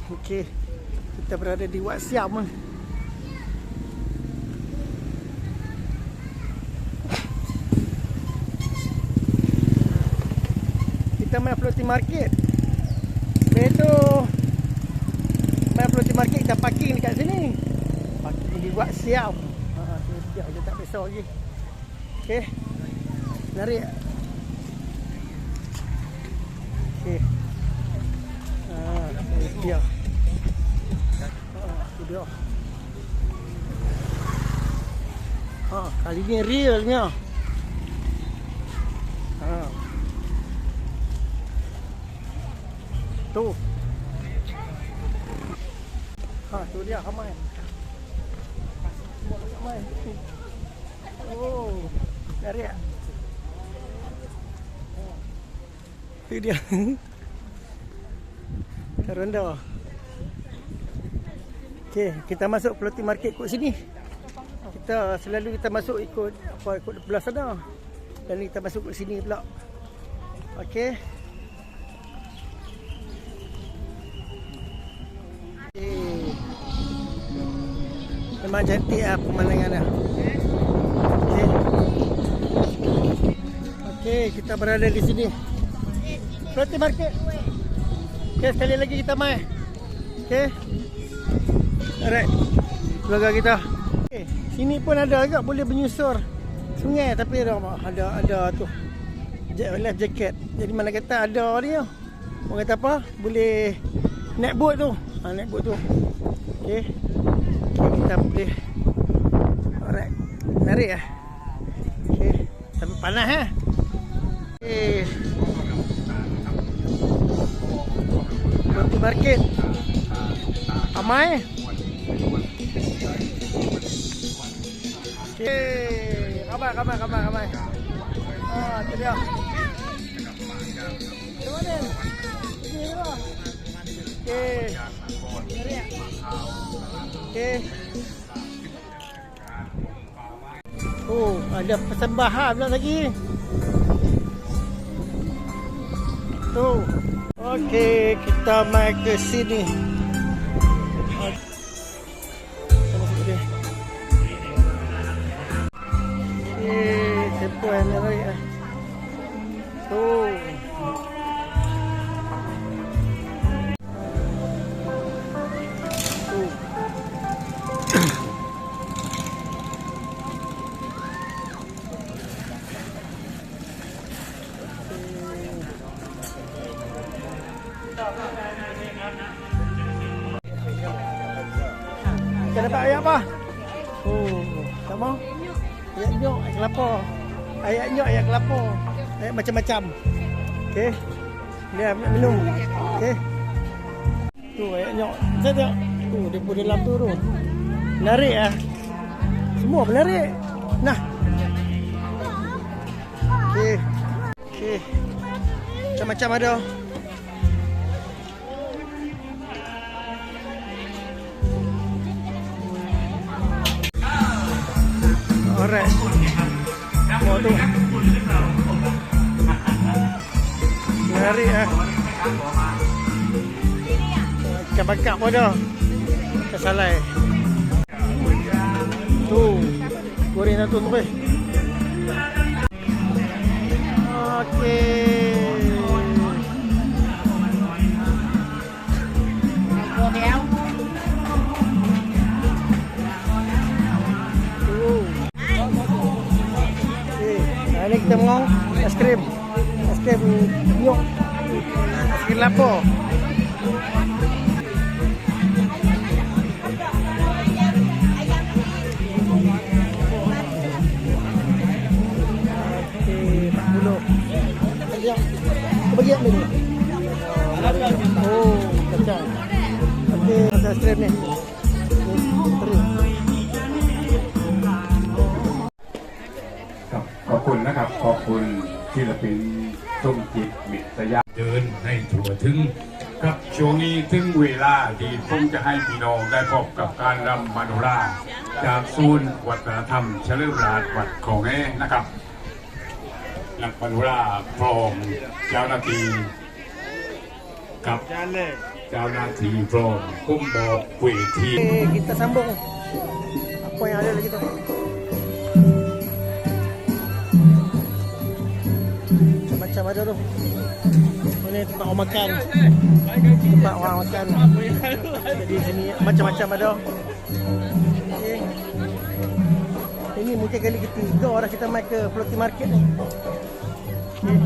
Okey, kita berada di Wat Siam. Kita main floating market. Lepas tu main floating market, kita parking dekat sini. Parking di Wat Siam. Tu dia, dia tak besar lagi. Okey. Narik. Okey. Dia. Tu dia. Kali ni realnya. Tu. Tu dia ramai. Ramai. Oh, narik. Tu dia. Rendah. Okey, kita masuk floating market kat sini. Kita selalu masuk ikut belah sana. Dan kita masuk kat sini pula. Okey. Memang cantik pemandangan dah. Okey. Okey, kita berada di sini. Floating market. Okey, sekali lagi kita main. Okey. Alright. Keluarga kita. Okey, sini pun ada agak boleh menyusur sungai, tapi ada tu. Life jacket. Jadi mana kata ada dia. Orang kata apa? Boleh naik boat tu. Naik boat tu. Okey. Kita boleh. Alright. Narik ah. Okey. Tapi panas Okey. Floating market. Ramai. Okey. Ramai. Tu dia. Macam mana? Ini ke? Okey. Okey. Oh, ada persembahan pula lagi. Tu. Okey, kita mai ke sini. Okey, tempoh yang menarik Tu. Kita dapat ayat apa? Sama? Ayat nyok, ayat kelapa. Ayat nyok, ayat kelapa. Ayat macam-macam. Okey. Dia minum. Okey. Tu ayat nyok. Saya tengok. Tu dia pun dalam tu. Menarik Semua menarik. Nah. Okey. Macam-macam ada. Alright. Oh tu. Menarik Ikan-bakar pun ada. Ikan salai. Tu. Goreng satu tu. Okey. Ini kita mau es krim nyok, es krim lapar. Okey, 40. Bagi apa ni? Oh, kacang. Okey, ada es krim ni.ขอบคุณนะครับขอบคุณศิลปินส้มจิตมิตรยาเดินให้ทั่วถึงครับช่วงนี้ถึงเวลาที่ผมจะให้พี่น้องได้พบกับการรำมโนราจากศูนย์วัฒนธรรมเฉลิมราชวัดคลองแหนะครับรำมโนราพร้อมเจ้าหน้าที่กับ เจ้าหน้าที่พร้อมคุ้มบอกเวที Kita sambung apa yang ada lagi tu. Macam ada tu. Ini tempat orang makan. Tempat orang makan. Jadi sini macam-macam ada. Okay. Ini mungkin kali ketiga dah kita main ke floating market ni. Okay.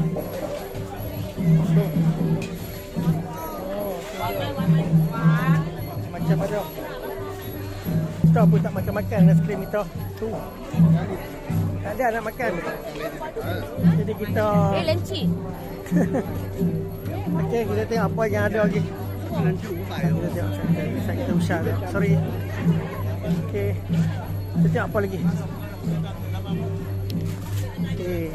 Macam ada. Kita pun tak makan-makan aiskrim kita. Tu. Tak ada nak makan. Jadi kita Lenci. okey, kita tengok apa yang ada lagi. Kita tengok saya kita usah. Sorry. Okey. Kita tengok apa lagi. Okey.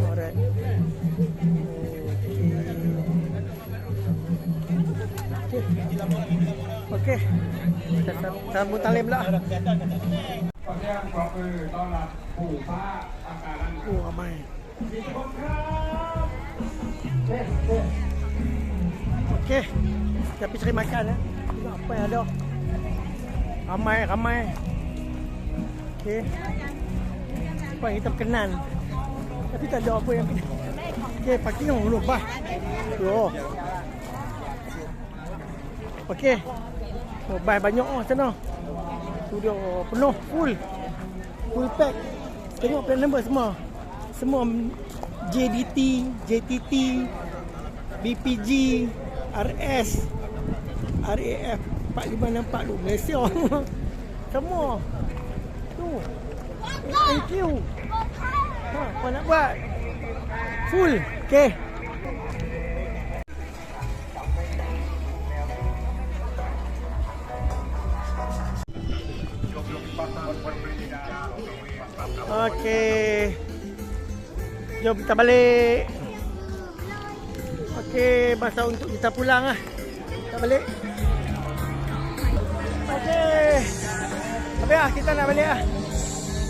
Alright. Okey. Kita sambung tali pula. Oh, ramai. Okey. Kita pergi cari makan ya. Tengok apa yang ada. Ramai. Okey. Apa yang kita berkenan. Tapi tak ada apa yang kita. Okey, parking dulu bah. Oh. Okey. Oh, banyak sana. Tu dia penuh, full pack. Tengok plate number semua JDT, JTT, BPG, RS, RAF 4564 tu Malaysia. Semua tu. Thank you. Apa nak buat? Full. Okay. Okey. Jom kita balik. Okey, masa untuk kita pulang lah. Kita balik. Okey. Habis lah, kita nak balik lah.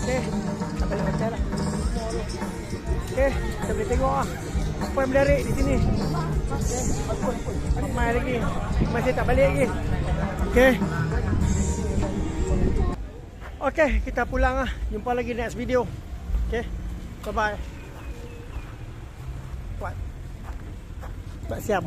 Okey, kita balik macam lah. Okey, kita boleh tengok lah apa yang menarik di sini. Okey, ramai lagi. Masih tak balik lagi. Okey. Okey, kita pulang lah. Jumpa lagi next video. Okey, bye-bye. Buat siap.